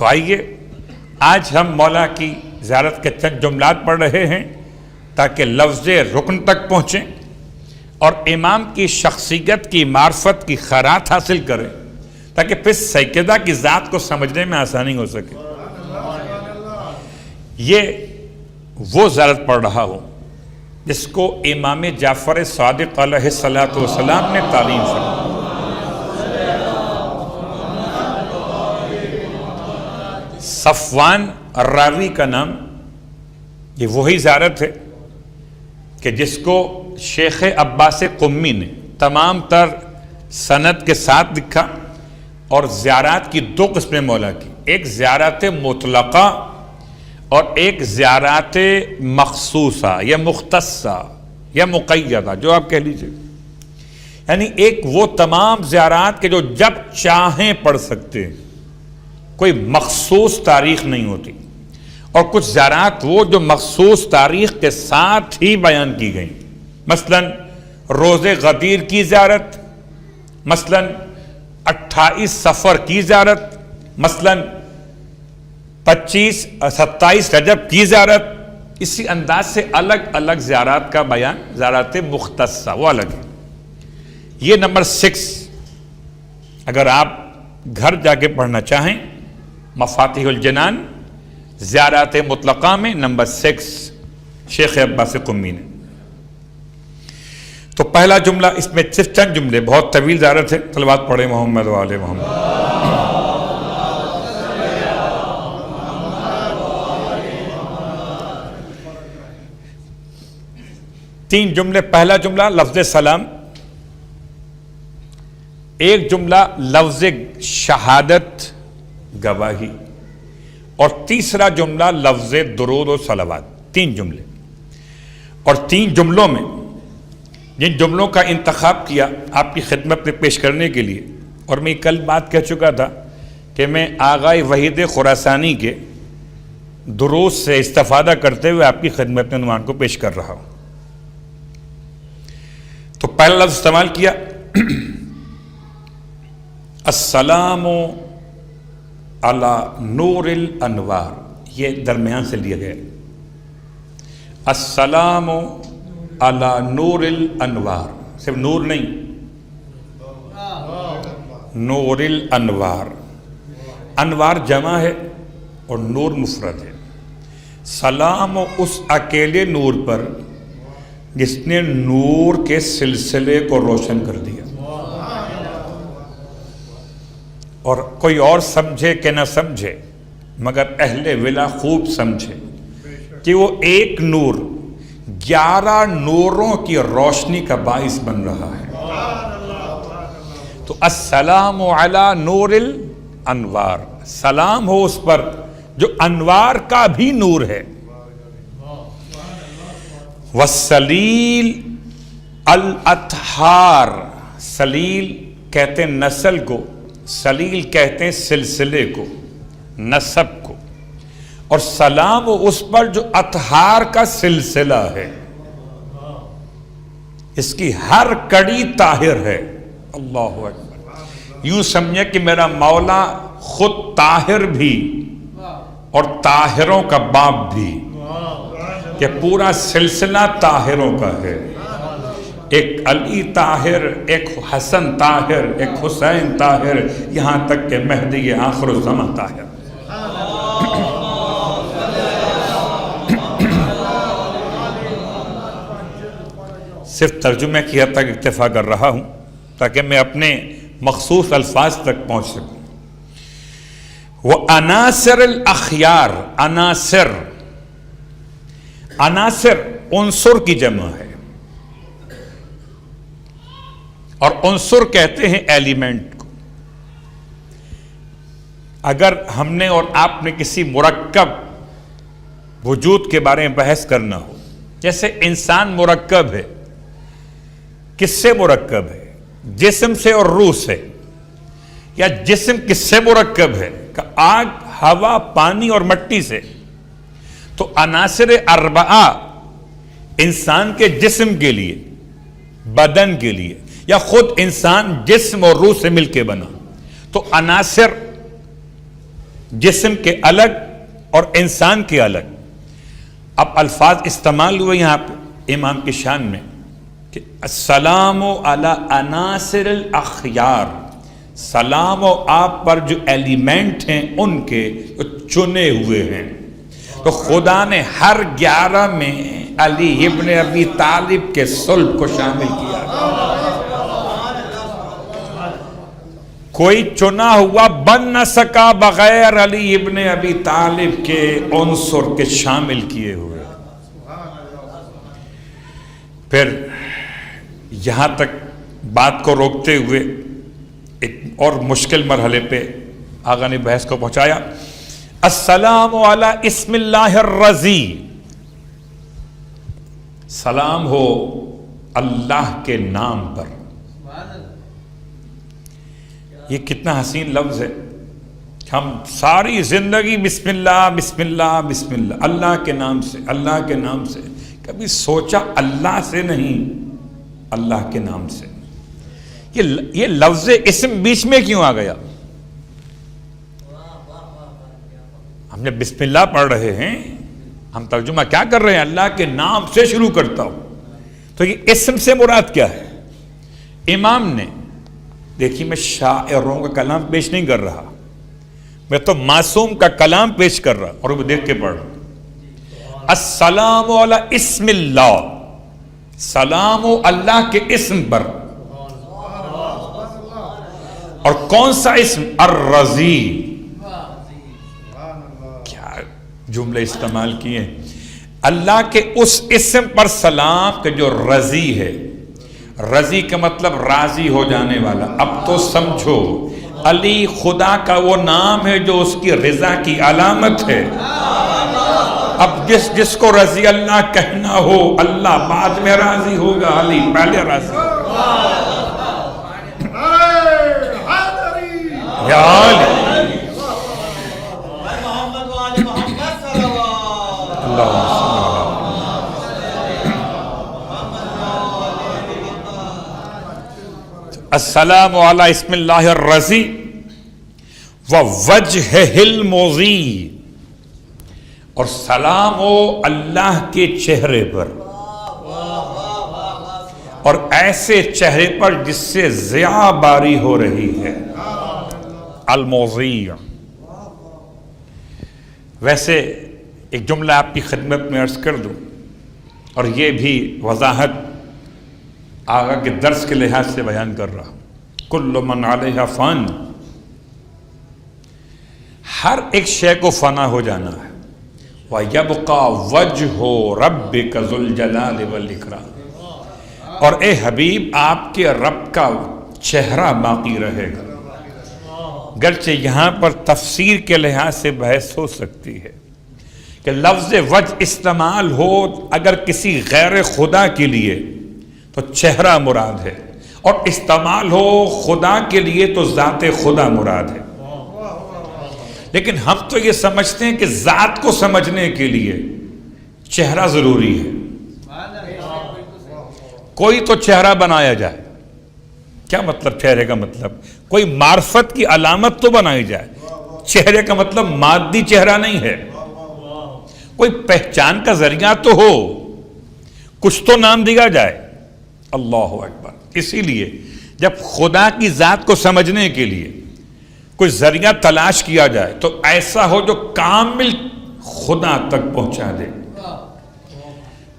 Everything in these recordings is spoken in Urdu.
تو آئیے آج ہم مولا کی زیارت کے چند جملات پڑھ رہے ہیں تاکہ لفظ رکن تک پہنچیں اور امام کی شخصیت کی معرفت کی خیرات حاصل کریں تاکہ پھر سیدہ کی ذات کو سمجھنے میں آسانی ہو سکے. یہ وہ زیارت پڑھ رہا ہوں جس کو امام جعفر صادق علیہ السلام نے تعلیم فرمائی. صفوان الراوی کا نام، یہ وہی زیارت ہے کہ جس کو شیخ عباس قمی نے تمام تر سند کے ساتھ لکھا. اور زیارات کی دو قسمیں مولا کی، ایک زیارت مطلقہ اور ایک زیارت مخصوصہ یا مختصہ یا مقیدہ، جو آپ کہہ لیجئے. یعنی ایک وہ تمام زیارات کے جو جب چاہیں پڑھ سکتے ہیں، کوئی مخصوص تاریخ نہیں ہوتی، اور کچھ زیارات وہ جو مخصوص تاریخ کے ساتھ ہی بیان کی گئیں. مثلا روز غدیر کی زیارت، مثلا 28 صفر کی زیارت، مثلا 27 رجب کی زیارت. اسی انداز سے الگ الگ زیارات کا بیان، زیارات مختصہ وہ الگ ہے. یہ نمبر 6 اگر آپ گھر جا کے پڑھنا چاہیں، مفاتیح الجنان زیارات مطلقہ میں نمبر 6 شیخ عباس قمی نے. تو پہلا جملہ، اس میں صرف چند جملے، بہت طویل زیارت ہے. صلوات پڑھیں محمد و آل محمد. تین جملے. پہلا جملہ لفظ سلام، ایک جملہ لفظ شہادت گواہی، اور تیسرا جملہ لفظ درود و صلوات. 3 جملے. اور 3 جملوں میں جن جملوں کا انتخاب کیا آپ کی خدمت میں پیش کرنے کے لیے، اور میں کل بات کہہ چکا تھا کہ میں آغائے وحید خراسانی کے دروس سے استفادہ کرتے ہوئے آپ کی خدمت میں عنوان کو پیش کر رہا ہوں. تو پہلا لفظ استعمال کیا السلام علی نور الانوار، یہ درمیان سے لیا گیا. السلام علی نور الانوار، صرف نور نہیں، نور الانوار. انوار جمع ہے اور نور مفرد ہے. سلام اس اکیلے نور پر جس نے نور کے سلسلے کو روشن کر دیا. اور کوئی اور سمجھے کہ نہ سمجھے، مگر اہل ولا خوب سمجھے کہ وہ ایک نور 11 نوروں کی روشنی کا باعث بن رہا ہے. تو السلام علی نور الانوار، سلام ہو اس پر جو انوار کا بھی نور ہے. والسلیل الاطہار، سلیل کہتے ہیں نسل کو، سلیل کہتے ہیں سلسلے کو، نسب کو. اور سلام اس پر جو اطہار کا سلسلہ ہے، اس کی ہر کڑی طاہر ہے. اللہ اکبر. یوں سمجھے کہ میرا مولا خود طاہر بھی اور طاہروں کا باپ بھی، کہ پورا سلسلہ طاہروں کا ہے. ایک علی طاہر، ایک حسن طاہر، ایک حسین طاہر، یہاں تک کہ مہدی آخر الزماں طاہر. صرف ترجمے کی حد تک اکتفا کر رہا ہوں تاکہ میں اپنے مخصوص الفاظ تک پہنچ سکوں. وہ عناصر الاخیار، عناصر، عناصر عنصر کی جمع ہے، اور عنصر کہتے ہیں ایلیمنٹ کو. اگر ہم نے اور آپ نے کسی مرکب وجود کے بارے میں بحث کرنا ہو، جیسے انسان مرکب ہے، کس سے مرکب ہے؟ جسم سے اور روح سے. یا جسم کس سے مرکب ہے؟ کہ آگ، ہوا، پانی اور مٹی سے. تو عناصر اربعہ انسان کے جسم کے لیے، بدن کے لیے، یا خود انسان جسم اور روح سے مل کے بنا. تو عناصر جسم کے الگ اور انسان کے الگ. اب الفاظ استعمال ہوئے یہاں پہ امام کی شان میں کہ السلام علی عناصر الاخیار، سلام و آپ پر جو ایلیمنٹ ہیں ان کے جو چنے ہوئے ہیں. تو خدا نے ہر 11 میں علی ابن ابی طالب کے صلب کو شامل کیا. کوئی چنا ہوا بن نہ سکا بغیر علی ابن ابی طالب کے عنصر کے شامل کیے ہوئے. پھر یہاں تک بات کو روکتے ہوئے ایک اور مشکل مرحلے پہ آقا نے بحث کو پہنچایا. السلام علی اسم اللہ الرضی، سلام ہو اللہ کے نام پر. یہ کتنا حسین لفظ ہے. ہم ساری زندگی بسم اللہ بسم اللہ بسم اللہ، اللہ کے نام سے، اللہ کے نام سے. کبھی سوچا اللہ سے نہیں، اللہ کے نام سے. یہ لفظ اسم بیچ میں کیوں آ گیا؟ ہم جب بسم اللہ پڑھ رہے ہیں، ہم ترجمہ کیا کر رہے ہیں؟ اللہ کے نام سے شروع کرتا ہوں. تو یہ اسم سے مراد کیا ہے؟ امام نے دیکھیے، میں شاعروں کا کلام پیش نہیں کر رہا، میں تو معصوم کا کلام پیش کر رہا اور وہ دیکھ کے پڑھ رہا. السلام علی اسم اللہ، سلام و اللہ کے اسم پر. اور کون سا اسم؟ الرضی. کیا جملے استعمال کیے؟ اللہ کے اس اسم پر سلام کہ جو رضی ہے. رضی کا مطلب راضی ہو جانے والا. اب تو سمجھو علی خدا کا وہ نام ہے جو اس کی رضا کی علامت ہے. اب جس کو رضی اللہ کہنا ہو، اللہ بعد میں راضی ہوگا، علی پہلے راضی ہوگا. یا علی السلام علی اسم اللہ الرضی ووجہہ المضی، اور سلام ہو اللہ کے چہرے پر، اور ایسے چہرے پر جس سے ضیاء باری ہو رہی ہے. المضی. ویسے ایک جملہ آپ کی خدمت میں عرض کر دوں، اور یہ بھی وضاحت آقا کے درس کے لحاظ سے بیان کر رہا ہوں. کل من علیہا فان، ہر ایک شے کو فنا ہو جانا ہے. وَيَبْقَى وَجْهُ رَبِّكَ ذُو الْجَلَالِ وَالْإِكْرَامِ، اور اے حبیب آپ کے رب کا چہرہ باقی رہے گا. گرچہ یہاں پر تفسیر کے لحاظ سے بحث ہو سکتی ہے کہ لفظ وجہ استعمال ہو اگر کسی غیر خدا کے لیے تو چہرہ مراد ہے، اور استعمال ہو خدا کے لیے تو ذات خدا مراد ہے. لیکن ہم تو یہ سمجھتے ہیں کہ ذات کو سمجھنے کے لیے چہرہ ضروری ہے. کوئی تو چہرہ بنایا جائے. کیا مطلب چہرے کا؟ مطلب کوئی معرفت کی علامت تو بنائی جائے. چہرے کا مطلب مادی چہرہ نہیں ہے. کوئی پہچان کا ذریعہ تو ہو، کچھ تو نام دیا جائے. اللہ اکبر. اسی لیے جب خدا کی ذات کو سمجھنے کے لیے کوئی ذریعہ تلاش کیا جائے تو ایسا ہو جو کامل خدا تک پہنچا دے.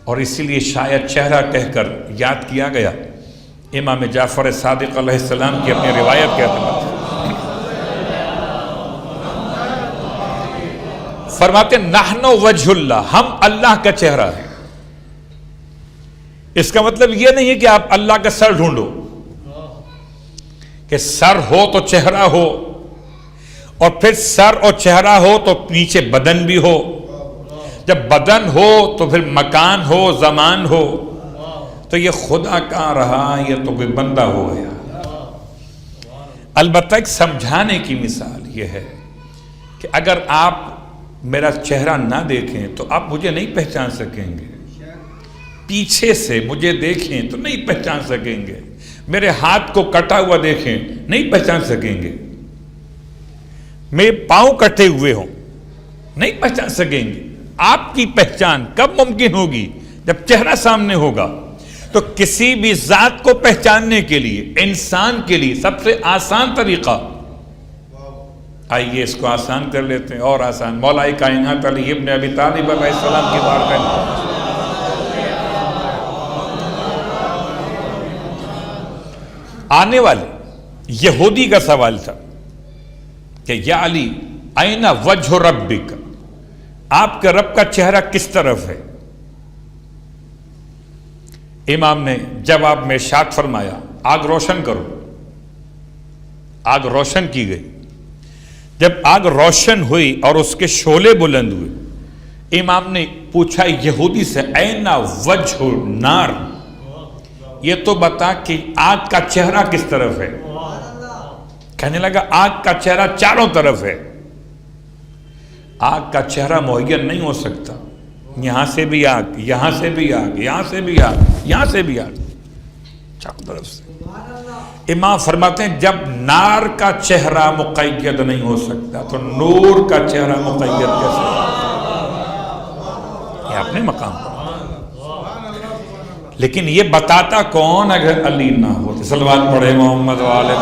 اور اسی لیے شاید چہرہ کہہ کر یاد کیا گیا امام جعفر صادق علیہ السلام کی اپنی روایت کے اعتبار سے. فرماتے نحن وجہ اللہ، ہم اللہ کا چہرہ ہے. اس کا مطلب یہ نہیں ہے کہ آپ اللہ کا سر ڈھونڈو، کہ سر ہو تو چہرہ ہو، اور پھر سر اور چہرہ ہو تو نیچے بدن بھی ہو. جب بدن ہو تو پھر مکان ہو، زمان ہو. تو یہ خدا کہاں رہا؟ یہ تو کوئی بندہ ہو گیا. البتہ ایک سمجھانے کی مثال یہ ہے کہ اگر آپ میرا چہرہ نہ دیکھیں تو آپ مجھے نہیں پہچان سکیں گے. پیچھے سے مجھے دیکھیں تو نہیں پہچان سکیں گے. میرے ہاتھ کو کٹا ہوا دیکھیں نہیں پہچان سکیں گے. میرے پاؤں کٹے ہوئے ہوں، نہیں پہچان سکیں گے۔ آپ کی پہچان کب ممکن ہوگی؟ جب چہرہ سامنے ہوگا۔ تو کسی بھی ذات کو پہچاننے کے لیے، انسان کے لیے سب سے آسان طریقہ، آئیے اس کو آسان کر لیتے ہیں، اور آسان، مولا کائنات علی ابن ابی طالب علیہ السلام کی بات کریں۔ آنے والے یہودی کا سوال تھا کہ یا علی اینا وجہ ربک، آپ کے رب کا چہرہ کس طرف ہے؟ امام نے جواب میں ارشاد فرمایا آگ روشن کرو۔ آگ روشن کی گئی۔ جب آگ روشن ہوئی اور اس کے شعلے بلند ہوئے، امام نے پوچھا یہودی سے اینا وجہ نار، یہ تو بتا کہ آگ کا چہرہ کس طرف ہے؟ کہنے لگا آگ کا چہرہ چاروں طرف ہے۔ آگ کا چہرہ معین نہیں ہو سکتا، یہاں سے بھی آگ، یہاں سے بھی آگ، یہاں سے بھی آگ، یہاں سے بھی آگ، چاروں طرف سے۔ امام فرماتے ہیں جب نار کا چہرہ مقید نہیں ہو سکتا تو نور کا چہرہ مقید کیسے؟ یہ اپنے مقام پر۔ لیکن یہ بتاتا کون اگر علی نہ ہوتے؟ صلوات پڑھے محمد والے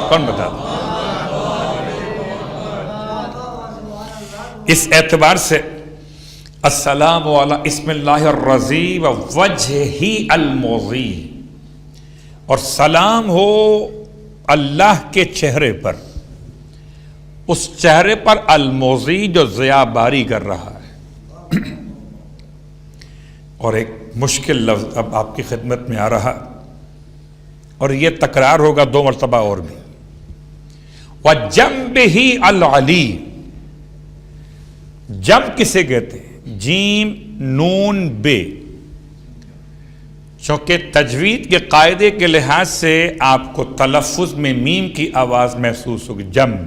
کون بتاتا؟ اس اعتبار سے السلام علی اسم اللہ الرضی و وجہہ المضی، اور سلام ہو اللہ کے چہرے پر، اس چہرے پر المضی جو ضیاء باری کر رہا ہے۔ اور ایک مشکل لفظ اب آپ کی خدمت میں آ رہا، اور یہ تکرار ہوگا 2 مرتبہ اور بھی، وَجَنبِهِ الْعَلِي۔ جنب کسے کہتے ہیں؟ جیم نون بے، چونکہ تجوید کے قاعدے کے لحاظ سے آپ کو تلفظ میں میم کی آواز محسوس ہوگی، جنب،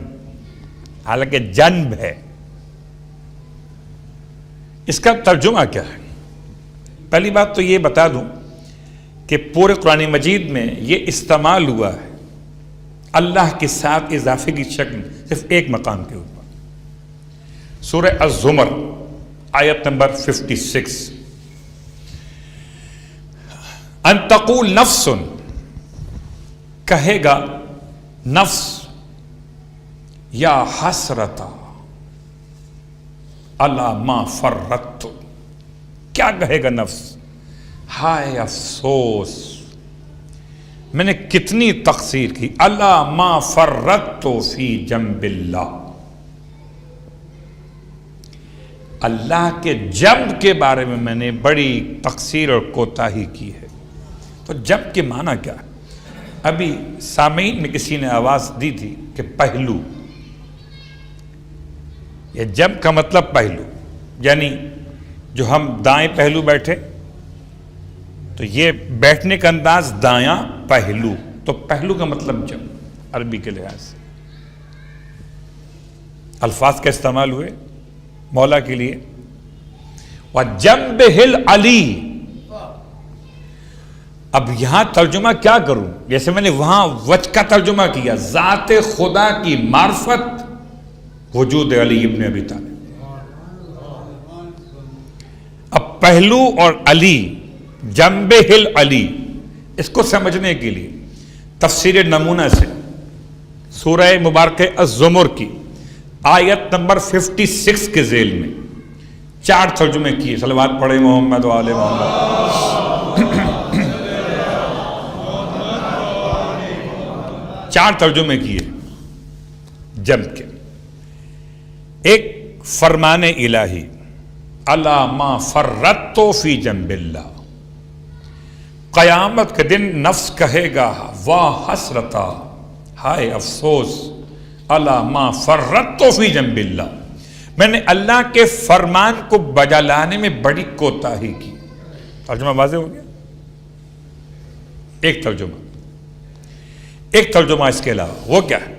حالانکہ جنب ہے۔ اس کا ترجمہ کیا ہے؟ پہلی بات تو یہ بتا دوں کہ پورے قرآن مجید میں یہ استعمال ہوا ہے اللہ کے ساتھ اضافے کی شکل صرف ایک مقام کے اوپر، سورہ الزمر آیت نمبر 56، ان تقول نفس، کہے گا نفس، یا حسرتا علی ما فرطت، کیا کہے گا نفس؟ ہائے افسوس، میں نے کتنی تقصیر کی، علی ما فرطت فی جنب اللہ، اللہ کے جنب کے بارے میں نے بڑی تقصیر اور کوتاہی کی ہے۔ تو جنب کے معنی کیا ہے؟ ابھی سامعین میں کسی نے آواز دی تھی کہ پہلو، یہ جنب کا مطلب پہلو، یعنی جو ہم دائیں پہلو بیٹھے تو یہ بیٹھنے کا انداز دایاں پہلو، تو پہلو کا مطلب جنب عربی کے لحاظ سے۔ الفاظ کا استعمال ہوئے مولا کے لیے، وَجَنبِهِ الْعَلِي۔ اب یہاں ترجمہ کیا کروں؟ جیسے میں نے وہاں وجہ کا ترجمہ کیا، ذات خدا کی معرفت وجود علی ابن ابی طالب۔ اب پہلو اور علی، جنبہ العلی، اس کو سمجھنے کے لیے تفسیر نمونہ سے سورہ مبارکہ الزمر کی آیت نمبر 56 کے ذیل میں 4 ترجمے کیے، صلوات پڑھے محمد و آل محمد، 4 ترجمے کیے جنب کے۔ ایک فرمان الہی، الا ما فرطت فی جنب اللہ، قیامت کے دن نفس کہے گا واہ حسرتا، ہائے افسوس، الا ما فرطت فی جنب اللہ، میں نے اللہ کے فرمان کو بجا لانے میں بڑی کوتاہی کی۔ ترجمہ واضح ہو گیا؟ ایک ترجمہ اس کے علاوہ وہ کیا ہے؟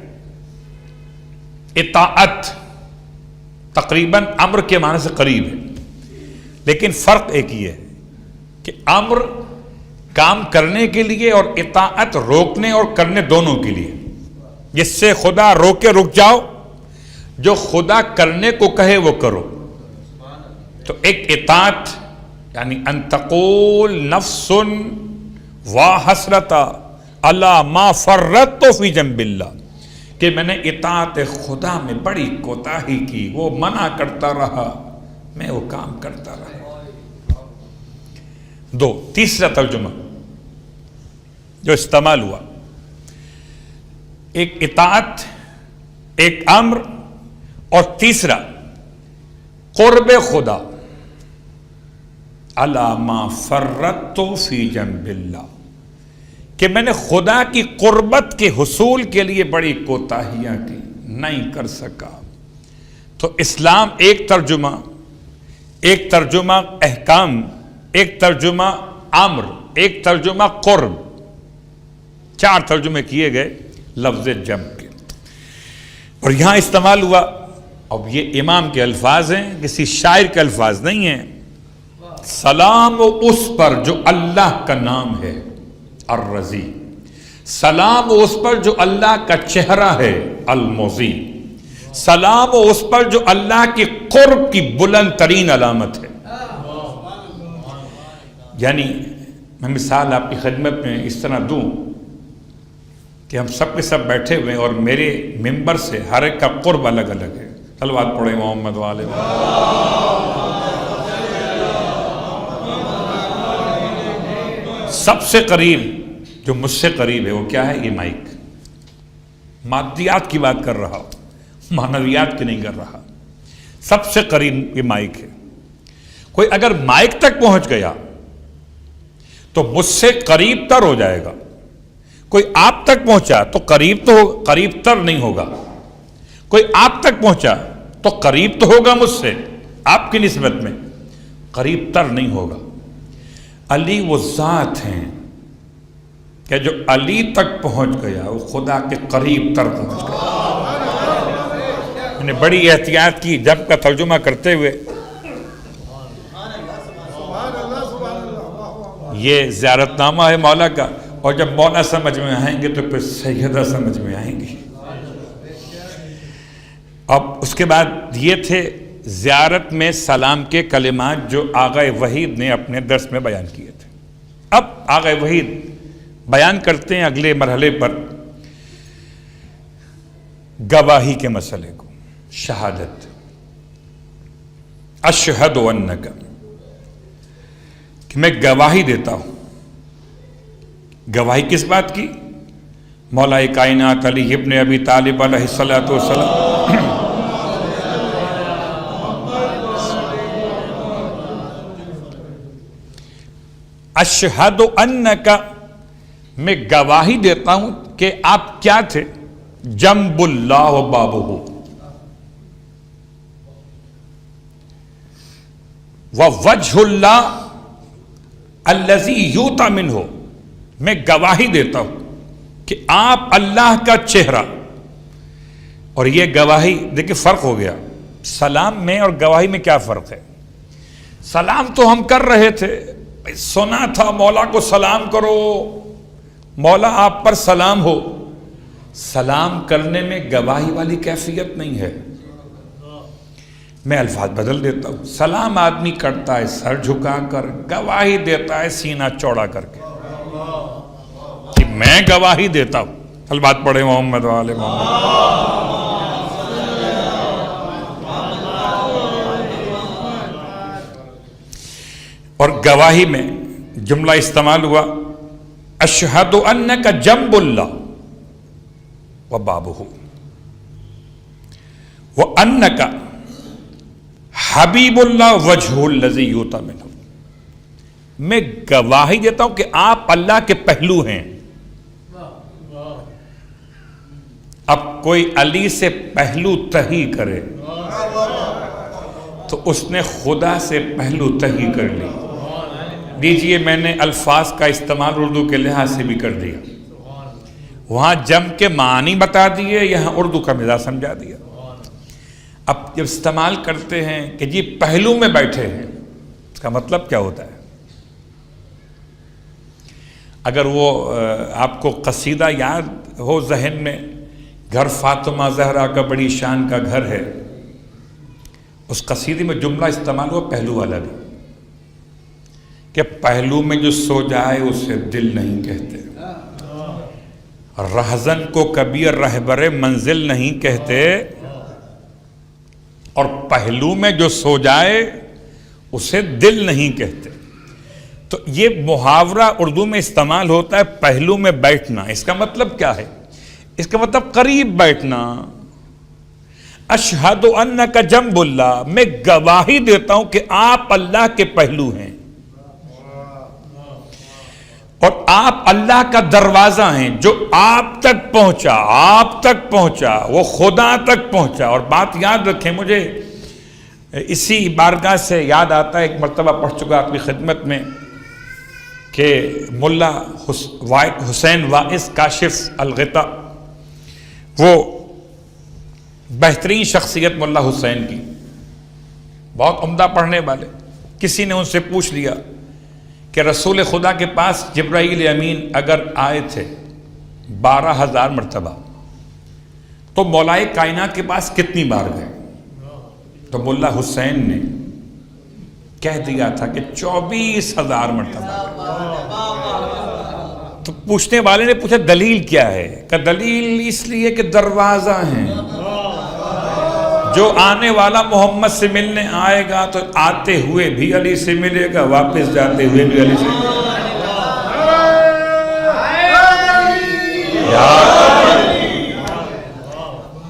اطاعت تقریباً امر کے معنی سے قریب ہے، لیکن فرق ایک ہی ہے کہ امر کام کرنے کے لیے اور اطاعت روکنے اور کرنے دونوں کے لیے۔ جس سے خدا روکے رک جاؤ، جو خدا کرنے کو کہے وہ کرو. تو ایک اطاعت یعنی ان تقول نفس واحسرتا اللہ ما فرطت فی جنب اللہ، کہ میں نے اطاعت خدا میں بڑی کوتاہی کی، وہ منع کرتا رہا میں وہ کام کرتا رہا. دو. تیسرا ترجمہ جو استعمال ہوا، ایک اطاعت، ایک امر، اور تیسرا قرب خدا. الا ما فرطت فی جنب اللہ، کہ میں نے خدا کی قربت کے حصول کے لیے بڑی کوتاہیاں کی، نہیں کر سکا. تو اسلام ایک ترجمہ احکام، ایک ترجمہ امر، ایک ترجمہ قرب، 4 ترجمے کیے گئے لفظ جم کے. اور یہاں استعمال ہوا. اب یہ امام کے الفاظ ہیں، کسی شاعر کے الفاظ نہیں ہیں. سلام اس پر جو اللہ کا نام ہے الرضی، سلام اس پر جو اللہ کا چہرہ ہے المضی، سلام اس پر جو اللہ کی قرب کی بلند ترین علامت ہے. یعنی میں مثال آپ کی خدمت میں اس طرح دوں کہ ہم سب کے سب بیٹھے ہوئے ہیں اور میرے ممبر سے ہر ایک کا قرب الگ الگ ہے. صلوات پڑھیں محمد والے. سب سے قریب جو مجھ سے قریب ہے وہ کیا ہے؟ یہ مائک. مادیات کی بات کر رہا ہوں، معنویات کی نہیں کر رہا. سب سے قریب یہ مائک ہے. کوئی اگر مائک تک پہنچ گیا تو مجھ سے قریب تر ہو جائے گا. کوئی آپ تک پہنچا تو قریب تر نہیں ہوگا. کوئی آپ تک پہنچا تو قریب تو ہوگا مجھ سے، آپ کی نسبت میں قریب تر نہیں ہوگا. علی وہ ذات ہیں کہ جو علی تک پہنچ گیا وہ خدا کے قریب تر پہنچ گیا. میں نے بڑی احتیاط کی جب کا ترجمہ کرتے ہوئے. یہ زیارت نامہ ہے مولا کا، اور جب مولا سمجھ میں آئیں گے تو پھر سیدہ سمجھ میں آئیں گی. اب اس کے بعد یہ تھے زیارت میں سلام کے کلمات جو آغا وحید نے اپنے درس میں بیان کیے تھے. اب آغا وحید بیان کرتے ہیں اگلے مرحلے پر گواہی کے مسئلے کو. شہادت، اشہد انک، کہ میں گواہی دیتا ہوں. گواہی کس بات کی؟ مولا کائنات علی ابن ابی طالب علیہ الصلوۃ والسلام اشہد انک، میں گواہی دیتا ہوں کہ آپ کیا تھے؟ جنب اللہ و بابہ، ووجہ اللہ الذی یؤتی منہ، میں گواہی دیتا ہوں کہ آپ اللہ کا چہرہ. اور یہ گواہی دیکھیں فرق ہو گیا. سلام میں اور گواہی میں کیا فرق ہے؟ سلام تو ہم کر رہے تھے، سنا تھا مولا کو سلام کرو، مولا آپ پر سلام ہو. سلام کرنے میں گواہی والی کیفیت نہیں ہے. میں الفاظ بدل دیتا ہوں. سلام آدمی کرتا ہے سر جھکا کر، گواہی دیتا ہے سینہ چوڑا کر کے کہ میں گواہی دیتا ہوں. البات پڑھے محمد والے محمد. اور گواہی میں جملہ استعمال ہوا اشہد انک جنب اللہ و بابہ وانک حبیب اللہ وجہ الذی یؤتی منہ. میں گواہی دیتا ہوں کہ آپ اللہ کے پہلو ہیں. اب کوئی علی سے پہلو تہی کرے تو اس نے خدا سے پہلو تہی کر لی. دیجئے میں نے الفاظ کا استعمال اردو کے لحاظ سے بھی کر دیا. وہاں جم کے معنی بتا دیے، یہاں اردو کا مزاج سمجھا دیا. اب جب استعمال کرتے ہیں کہ جی پہلو میں بیٹھے ہیں، اس کا مطلب کیا ہوتا ہے؟ اگر وہ آپ کو قصیدہ یاد ہو ذہن میں گھر فاطمہ زہرا کا بڑی شان کا گھر ہے، اس قصیدے میں جملہ استعمال ہوا پہلو والا بھی، کہ پہلو میں جو سو جائے اسے دل نہیں کہتے، رہزن کو کبھی رہبر منزل نہیں کہتے، اور پہلو میں جو سو جائے اسے دل نہیں کہتے۔ تو یہ محاورہ اردو میں استعمال ہوتا ہے پہلو میں بیٹھنا۔ اس کا مطلب کیا ہے؟ اس کا مطلب قریب بیٹھنا۔ اشہد انک جنب اللہ، میں گواہی دیتا ہوں کہ آپ اللہ کے پہلو ہیں، اور آپ اللہ کا دروازہ ہیں جو آپ تک پہنچا، وہ خدا تک پہنچا۔ اور بات یاد رکھیں، مجھے اسی بارگاہ سے یاد آتا ہے، ایک مرتبہ پڑھ چکا آپ کی خدمت میں، کہ ملا حسین واعظ کاشف الغطا، وہ بہترین شخصیت ملا حسین کی، بہت عمدہ پڑھنے والے، کسی نے ان سے پوچھ لیا کہ رسول خدا کے پاس جبرائیل امین اگر آئے تھے 12,000 مرتبہ تو مولائے کائنات کے پاس کتنی بار گئے؟ تو ملا حسین نے کہہ دیا تھا کہ 24,000 مرتبہ۔ تو پوچھنے والے نے پوچھا دلیل کیا ہے؟ کہ دلیل اس لیے کہ دروازہ ہیں، جو آنے والا محمد سے ملنے آئے گا تو آتے ہوئے بھی علی سے ملے گا، واپس جاتے ہوئے بھی علی سے ملے گا۔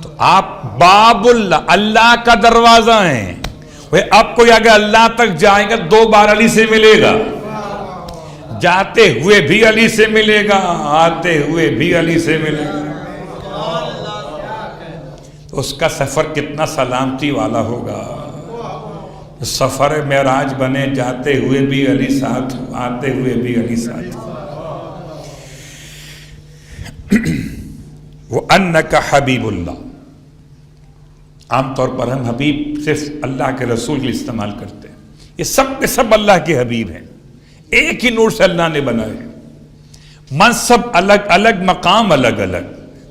تو آپ باب اللہ، اللہ کا دروازہ ہیں۔ اب کوئی اگر اللہ تک جائے گا 2 بار علی سے ملے گا، جاتے ہوئے بھی علی سے ملے گا، آتے ہوئے بھی علی سے ملے گا۔ اس کا سفر کتنا سلامتی والا ہوگا، سفر معراج بنے، جاتے ہوئے بھی علی ساتھ، آتے ہوئے بھی علی ساتھ۔ وَأَنَّكَ حَبِيبُ اللَّهِ، عام طور پر ہم حبیب صرف اللہ کے رسول کے لیے استعمال کرتے ہیں، یہ سب کے سب اللہ کے حبیب ہیں، ایک ہی نور سے اللہ نے بنائے ہیں، منصب الگ الگ، مقام الگ الگ،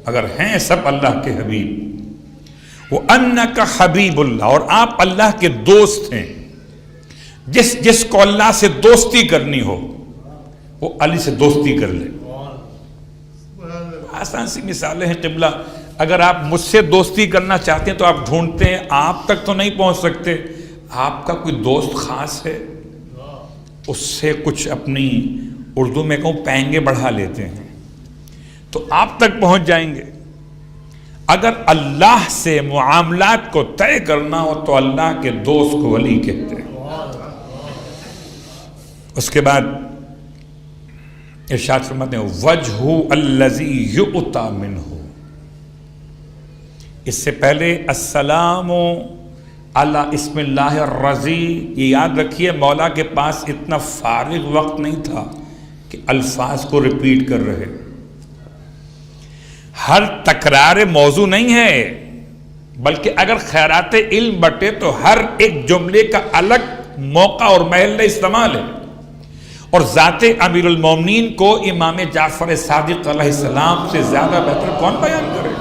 مگر ہیں سب اللہ کے حبیب۔ وَأَنَّكَ حَبِيبُ اللَّهِ، اور آپ اللہ کے دوست ہیں۔ جس کو اللہ سے دوستی کرنی ہو وہ علی سے دوستی کر لے۔ آسان سی مثالیں ہیں قبلہ، اگر آپ مجھ سے دوستی کرنا چاہتے ہیں تو آپ ڈھونڈتے ہیں، آپ تک تو نہیں پہنچ سکتے، آپ کا کوئی دوست خاص ہے، اس سے کچھ اپنی اردو میں کہوں پینگے بڑھا لیتے ہیں تو آپ تک پہنچ جائیں گے۔ اگر اللہ سے معاملات کو طے کرنا ہو تو اللہ کے دوست کو ولی کہتے ہیں۔ اس کے بعد ارشاد فرماتے ہیں وجہ الذی یؤتی منہ، اس سے پہلے السلام علی اسم اللہ الرضی، یہ یاد رکھیے مولا کے پاس اتنا فارغ وقت نہیں تھا کہ الفاظ کو ریپیٹ کر رہے، ہر تکرار موضوع نہیں ہے، بلکہ اگر خیرات علم بٹے تو ہر ایک جملے کا الگ موقع اور محل استعمال ہے، اور ذات امیر المومنین کو امام جعفر صادق علیہ السلام سے زیادہ بہتر کون بیان کرے؟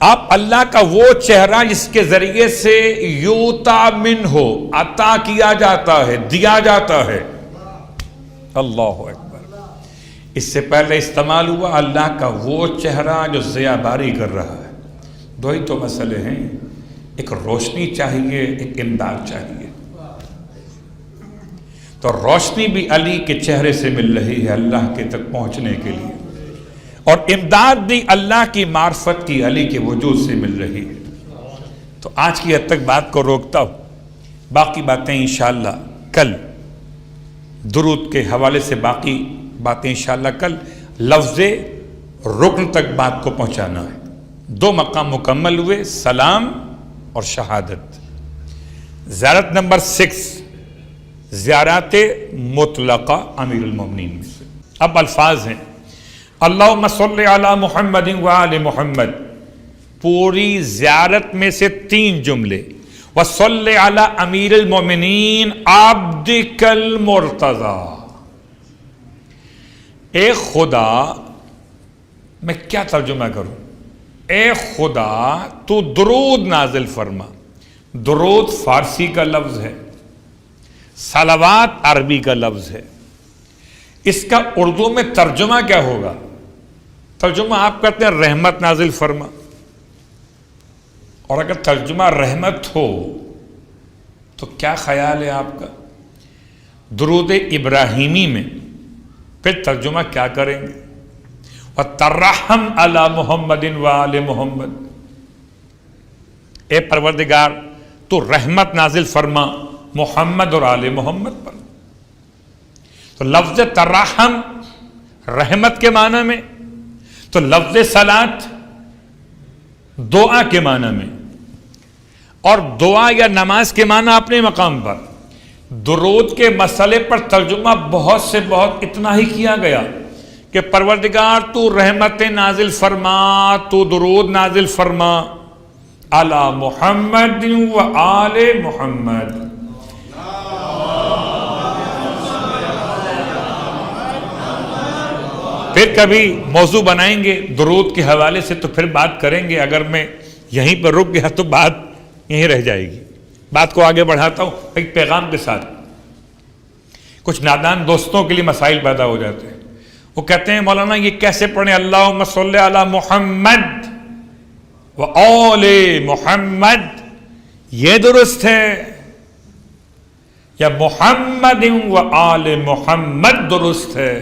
آپ اللہ کا وہ چہرہ جس کے ذریعے سے یوتا من ہو، عطا کیا جاتا ہے، دیا جاتا ہے۔ اللہ اکبر۔ اس سے پہلے استعمال ہوا اللہ کا وہ چہرہ جو ضیاء باری کر رہا ہے۔ دو ہی تو مسئلے ہیں، ایک روشنی چاہیے، ایک امداد چاہیے۔ تو روشنی بھی علی کے چہرے سے مل رہی ہے اللہ کے تک پہنچنے کے لیے، اور امداد بھی اللہ کی معرفت کی علی کے وجود سے مل رہی ہے۔ تو آج کی حد تک بات کو روکتا ہوں، باقی باتیں انشاءاللہ کل، درود کے حوالے سے باقی باتیں انشاءاللہ کل۔ لفظ رکن تک بات کو پہنچانا ہے۔ 2 مقام مکمل ہوئے، سلام اور شہادت۔ زیارت نمبر 6 زیارات مطلقہ امیر المومنین میں سے۔ اب الفاظ ہیں اللہم صلی علی محمد وآل محمد، پوری زیارت میں سے 3 جملے، وصلی علی امیر المومنین عبدک المرتضی، اے خدا، میں کیا ترجمہ کروں؟ اے خدا تو درود نازل فرما. درود فارسی کا لفظ ہے، صلوات عربی کا لفظ ہے. اس کا اردو میں ترجمہ کیا ہوگا؟ ترجمہ آپ کہتے ہیں رحمت نازل فرما، اور اگر ترجمہ رحمت ہو تو کیا خیال ہے آپ کا؟ درود ابراہیمی میں پھر ترجمہ کیا کریں گے؟ وَتَرَحَمْ عَلَى مُحَمَّدٍ وَآلِ محمد. اے پروردگار تو رحمت نازل فرما محمد اور آل محمد پر. تو لفظ ترحم رحمت کے معنی میں، تو لفظ صلاۃ دعا کے معنی میں، اور دعا یا نماز کے معنی اپنے مقام پر. درود کے مسئلے پر ترجمہ بہت سے بہت اتنا ہی کیا گیا کہ پروردگار تو رحمت نازل فرما، تو درود نازل فرما علی محمد و آل محمد. پھر کبھی موضوع بنائیں گے درود کے حوالے سے تو پھر بات کریں گے. اگر میں یہیں پر رک گیا تو بات یہیں رہ جائے گی. بات کو آگے بڑھاتا ہوں ایک پیغام کے ساتھ. کچھ نادان دوستوں کے لیے مسائل پیدا ہو جاتے ہیں. وہ کہتے ہیں مولانا یہ کیسے پڑھیں اللہم صلی علی محمد و آل محمد، یہ درست ہے یا محمد و آل محمد درست ہے؟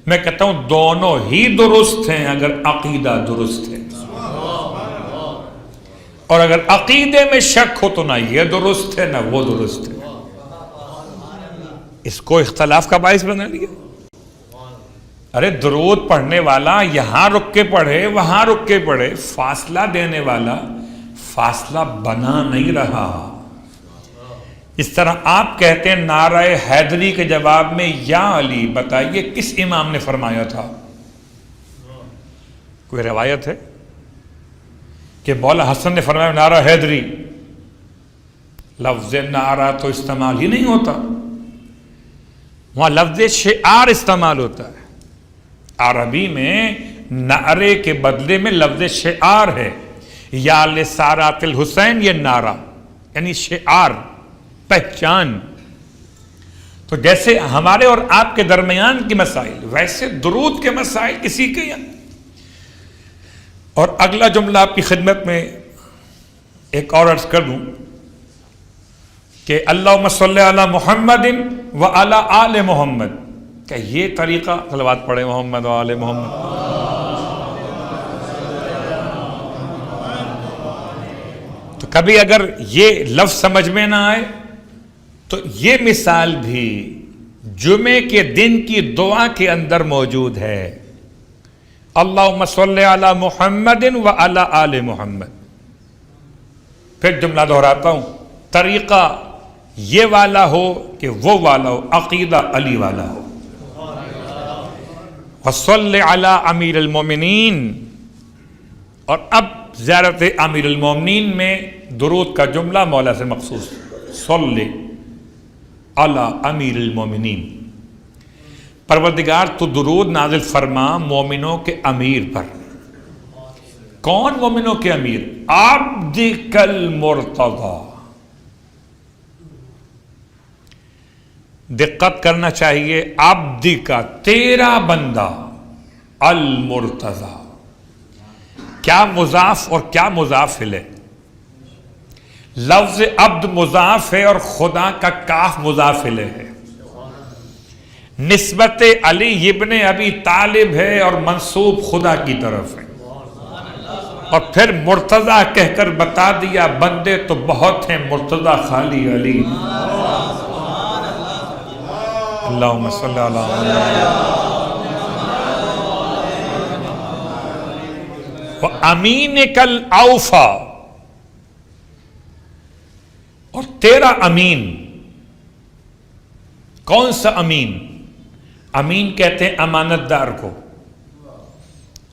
میں کہتا ہوں دونوں ہی درست ہیں اگر عقیدہ درست ہے. اور اگر عقیدے میں شک ہو تو نہ یہ درست ہے نہ وہ درست ہے. اس کو اختلاف کا باعث بنا لیا. ارے درود پڑھنے والا یہاں رک کے پڑھے وہاں رک کے پڑھے، فاصلہ دینے والا فاصلہ بنا نہیں رہا. اس طرح آپ کہتے ہیں نعرہ حیدری کے جواب میں یا علی، بتائیے کس امام نے فرمایا تھا؟ کوئی روایت ہے کہ مولا حسن نے فرمایا نعرہ حیدری؟ لفظ نعرہ تو استعمال ہی نہیں ہوتا، وہاں لفظ شعار استعمال ہوتا ہے. عربی میں نعرے کے بدلے میں لفظ شعار ہے. یا لسارات الحسین، یہ نعرہ یعنی شعار، پہچان. تو جیسے ہمارے اور آپ کے درمیان کی مسائل، ویسے درود کے مسائل کسی کے یہاں. اور اگلا جملہ آپ کی خدمت میں ایک اور عرض کر دوں کہ اللہم صلی علی محمد و علی آل محمد. کہ یہ طریقہ صلوات پڑھے محمد و آل محمد. تو کبھی اگر یہ لفظ سمجھ میں نہ آئے تو یہ مثال بھی جمعے کے دن کی دعا کے اندر موجود ہے. اللہم صلی علی محمد و علی آل محمد. پھر جملہ دہراتا ہوں، طریقہ یہ والا ہو کہ وہ والا ہو، عقیدہ علی والا ہو. وصلی علی امیر المومنین. اور اب زیارت امیر المومنین میں درود کا جملہ مولا سے مخصوص، صلی علی امیر المومنین. پروردگار تو درود نازل فرما مومنوں کے امیر پر. کون مومنوں کے امیر؟ عبدک المرتضی. دقت کرنا چاہیے، عبدک تیرا بندہ، المرتضی. کیا مضاف اور کیا مضاف ہے؟ لفظ عبد مضاف ہے اور خدا کا کاف مضاف ہے. نسبت علی ابن ابی طالب ہے اور منسوب خدا کی طرف ہے. اور پھر مرتضی کہہ کر بتا دیا بندے تو بہت ہیں، مرتضی خالی علی. اللہم صلی علی وَأَمِينِكَ الْأَوْفَى. اور تیرا امین. کون سا امین؟ امین کہتے ہیں امانت دار کو.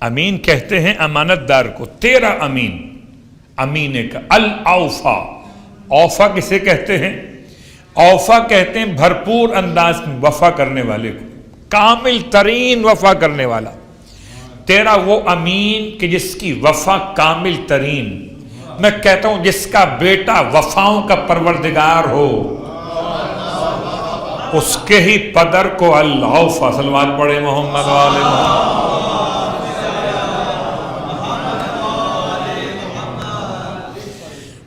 امین کہتے ہیں امانت دار کو. تیرا امین، امین کا الاوفا. اوفا کسے کہتے ہیں؟ اوفا کہتے ہیں بھرپور انداز میں وفا کرنے والے کو. کامل ترین وفا کرنے والا، تیرا وہ امین کہ جس کی وفا کامل ترین، میں کہتا ہوں جس کا بیٹا وفاؤں کا پروردگار ہو، اس کے ہی پدر کو اللہ صلوات پڑھے محمد والے محمد۔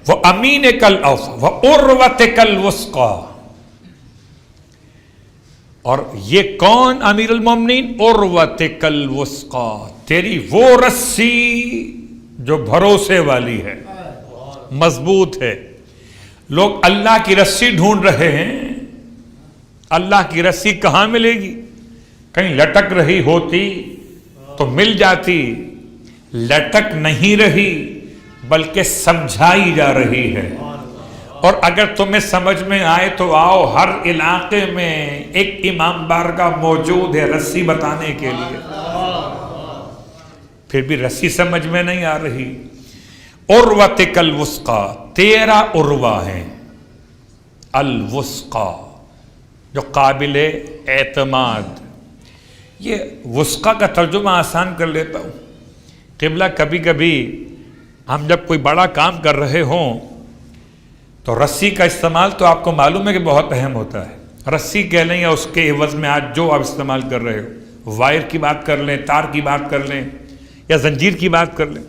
وہ امین کل اوفا وہ عروت کل وثقی، اور یہ کون امیر المومنین؟ عروت کل وثقی، تیری وہ رسی جو بھروسے والی ہے، مضبوط ہے۔ لوگ اللہ کی رسی ڈھونڈ رہے ہیں، اللہ کی رسی کہاں ملے گی؟ کہیں لٹک رہی ہوتی تو مل جاتی، لٹک نہیں رہی بلکہ سمجھائی جا رہی ہے۔ اور اگر تمہیں سمجھ میں آئے تو آؤ، ہر علاقے میں ایک امام بارگاہ موجود ہے رسی بتانے کے لیے، پھر بھی رسی سمجھ میں نہیں آ رہی۔ عروۃ الوثقی، تیرا عروہ ہے الوثقی جو قابل اعتماد۔ یہ وثقی کا ترجمہ آسان کر لیتا ہوں۔ قبلہ کبھی کبھی ہم جب کوئی بڑا کام کر رہے ہوں تو رسی کا استعمال تو آپ کو معلوم ہے کہ بہت اہم ہوتا ہے۔ رسی کہہ لیں یا اس کے عوض میں آج جو آپ استعمال کر رہے ہو، وائر کی بات کر لیں، تار کی بات کر لیں یا زنجیر کی بات کر لیں،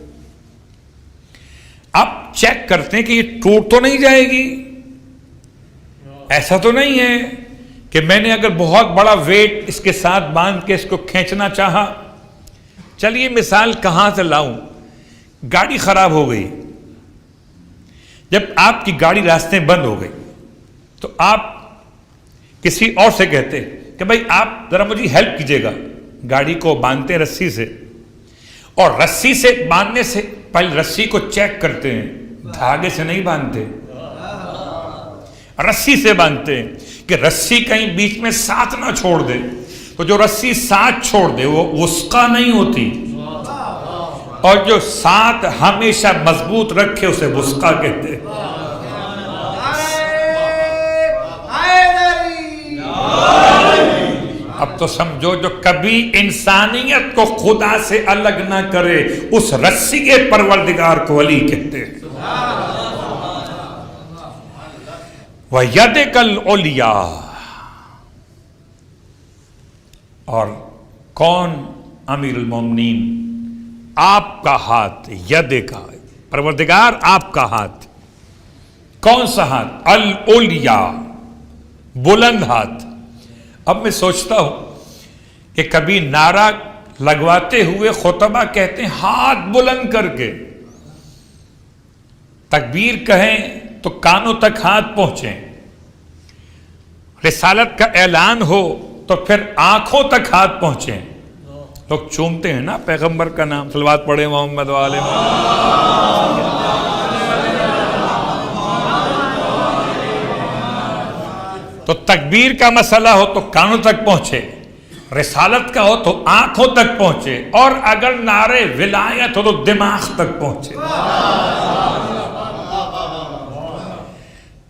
آپ چیک کرتے ہیں کہ یہ ٹوٹ تو نہیں جائے گی۔ ایسا تو نہیں ہے کہ میں نے اگر بہت بڑا ویٹ اس کے ساتھ باندھ کے اس کو کھینچنا چاہا۔ چلیے مثال کہاں سے لاؤں؟ گاڑی خراب ہو گئی، جب آپ کی گاڑی راستے میں بند ہو گئی تو آپ کسی اور سے کہتے کہ بھائی آپ ذرا مجھے ہیلپ کیجیے گا، گاڑی کو باندھتے رسی سے، اور رسی سے باندھنے سے پہلے رسی کو چیک کرتے ہیں، دھاگے سے نہیں باندھتے، رسی سے باندھتے ہیں کہ رسی کہیں بیچ میں ساتھ نہ چھوڑ دے، تو جو رسی ساتھ چھوڑ دے وہ وثقی نہیں ہوتی، اور جو ساتھ ہمیشہ مضبوط رکھے اسے وثقی کہتے ہیں۔ اب تو سمجھو جو کبھی انسانیت کو خدا سے الگ نہ کرے اس رسی کے پروردگار کو علی کہتے ہیں۔ وَيَدِكَ الْعُلْيَا، اور کون امیر المومنین؟ آپ کا ہاتھ، ید کا پروردگار آپ کا ہاتھ، کون سا ہاتھ؟ العلیا، بلند ہاتھ۔ اب میں سوچتا ہوں کہ کبھی نعرہ لگواتے ہوئے خطبہ کہتے ہیں ہاتھ بلند کر کے، تکبیر کہیں تو کانوں تک ہاتھ پہنچیں، رسالت کا اعلان ہو تو پھر آنکھوں تک ہاتھ پہنچیں۔ لوگ چومتے ہیں نا پیغمبر کا نام، صلوات پڑھے محمد والے محمد۔ تو تکبیر کا مسئلہ ہو تو کانوں تک پہنچے، رسالت کا ہو تو آنکھوں تک پہنچے، اور اگر نعرے ولایت ہو تو دماغ تک پہنچے۔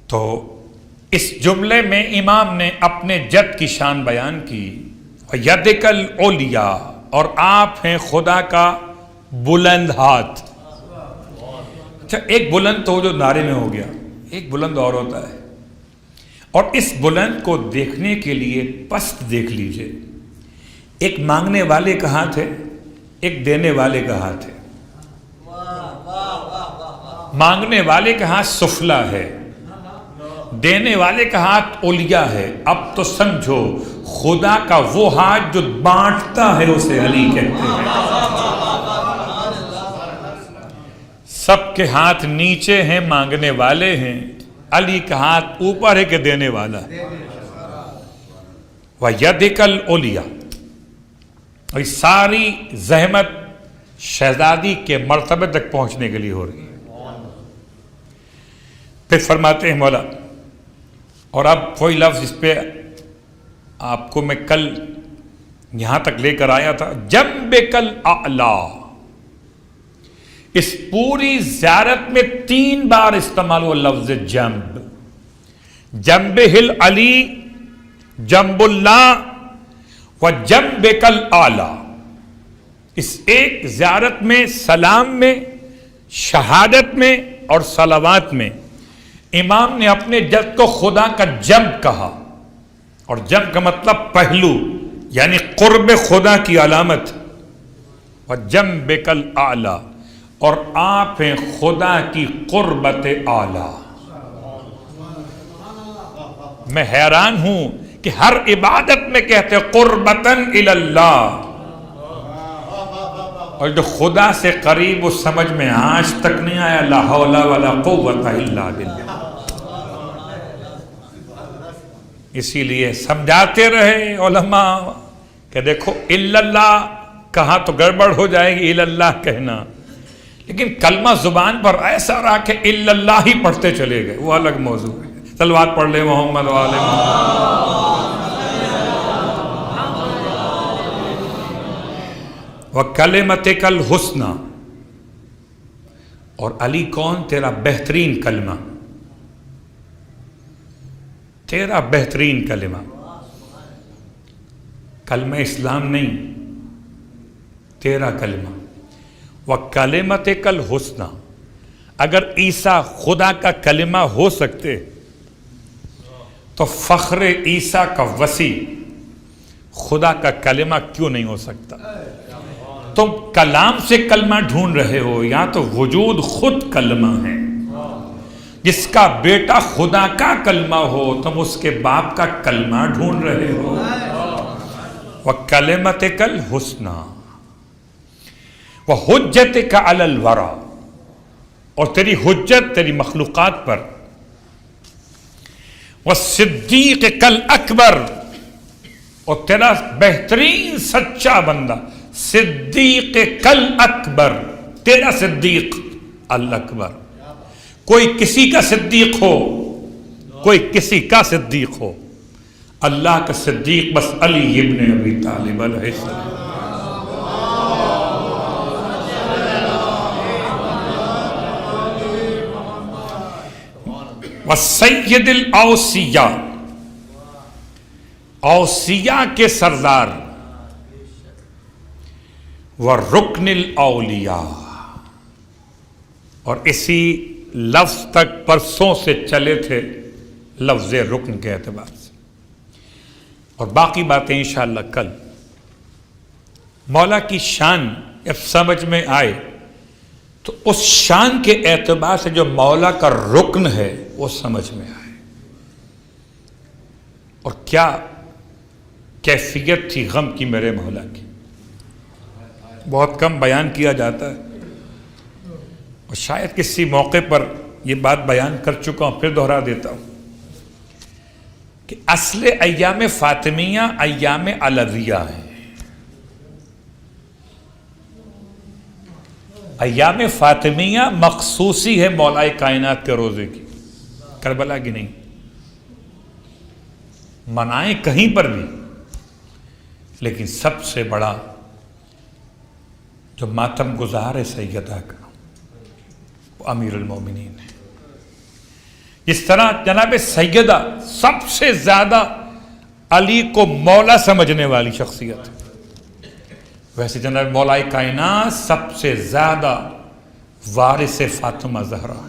تو اس جملے میں امام نے اپنے جد کی شان بیان کی، وَيَدِكَ الْعُلْيَا، اور آپ ہیں خدا کا بلند ہاتھ۔ اچھا، ایک بلند تو جو نعرے میں ہو گیا، ایک بلند اور ہوتا ہے، اور اس بلند کو دیکھنے کے لیے پست دیکھ لیجئے۔ ایک مانگنے والے کا ہاتھ ہے، ایک دینے والے کا ہاتھ ہے۔ مانگنے والے کا ہاتھ سفلا ہے، دینے والے کا ہاتھ علیا ہے۔ اب تو سمجھو خدا کا وہ ہاتھ جو بانٹتا ہے اسے علی کہتے ہیں۔ سب کے ہاتھ نیچے ہیں، مانگنے والے ہیں، علی کا ہاتھ اوپر ہے کہ دینے والا ہے۔ وَيَدِكَ الْعُلْيَا، اور یہ ساری زحمت شہزادی کے مرتبے تک پہنچنے کے لیے ہو رہی ہے۔ پھر فرماتے ہیں مولا، اور اب وہی لفظ اس پہ آپ کو میں کل یہاں تک لے کر آیا تھا، جنبک الاعلی، اس پوری زیارت میں 3 بار استعمال ہوا لفظ جنب، جنبہ العلی، جنب اللہ، وجنبک الاعلی، اس ایک زیارت میں، سلام میں، شہادت میں اور صلوات میں امام نے اپنے جد کو خدا کا جنب کہا، اور جنب کا مطلب پہلو، یعنی قرب خدا کی علامت. وجنبک الاعلی، اور آپ ہیں خدا کی قربت اعلی. میں حیران ہوں کہ ہر عبادت میں کہتے قربتاً الی اللہ، اور جو خدا سے قریب اس سمجھ میں آج تک نہیں آیا لا حول ولا قوت الا باللہ. اسی لیے سمجھاتے رہے علماء کہ دیکھو الا اللہ کہا تو گڑبڑ ہو جائے گی، الا اللہ کہنا، لیکن کلمہ زبان پر ایسا رہا کہ الا اللہ ہی پڑھتے چلے گئے، وہ الگ موضوع ہے. صلوات پڑھ لے محمد و آل محمد. وَكَلِمَتِكَ الْحُسْنَى، اور علی کون؟ تیرا بہترین کلمہ، تیرا بہترین کلمہ. کلمہ اسلام نہیں، تیرا کلمہ. وَكَلِمَتِكَ الْحُسْنَى، اگر عیسیٰ خدا کا کلمہ ہو سکتے تو فخر عیسیٰ کا وسیع خدا کا کلمہ کیوں نہیں ہو سکتا؟ تم کلام سے کلمہ ڈھونڈ رہے ہو، یا تو وجود خود کلمہ ہے. جس کا بیٹا خدا کا کلمہ ہو، تم اس کے باپ کا کلمہ ڈھونڈ رہے ہو. وَكَلِمَتِكَ الْحُسْنَى وَحُجَّتِكَ عَلَى الْوَرَى، اور تیری حجت تیری مخلوقات پر. وَالصِّدِّيقِ الْأَكْبَرِ، اور تیرا بہترین سچا بندہ صدیق کل اکبر، تیرا صدیق الاکبر. کوئی کسی کا صدیق ہو، کوئی کسی کا صدیق ہو، اللہ کا صدیق بس علی ابن ابی طالب علیہ السلام. وسید الاوصیاء، اوصیاء کے سردار. وَرُكْنِ الْأَوْلِيَاء، اور اسی لفظ تک پرسوں سے چلے تھے لفظ رکن کے اعتبار سے، اور باقی باتیں انشاءاللہ کل. مولا کی شان جب سمجھ میں آئے تو اس شان کے اعتبار سے جو مولا کا رکن ہے وہ سمجھ میں آئے. اور کیا کیفیت تھی غم کی میرے مولا کی، بہت کم بیان کیا جاتا ہے، اور شاید کسی موقع پر یہ بات بیان کر چکا ہوں، پھر دہرا دیتا ہوں کہ اصل ایام فاطمیہ ایام علویہ ہیں. ایام فاطمیہ مخصوصی ہے مولا کائنات کے روزے کی، کربلا کی نہیں. منائیں کہیں پر بھی، لیکن سب سے بڑا جو ماتم گزار ہے سیدہ کا، وہ امیر المومنین ہے. اس طرح جناب سیدہ سب سے زیادہ علی کو مولا سمجھنے والی شخصیت ہے، ویسے جناب مولا کائنات سب سے زیادہ وارث فاطمہ زہرا.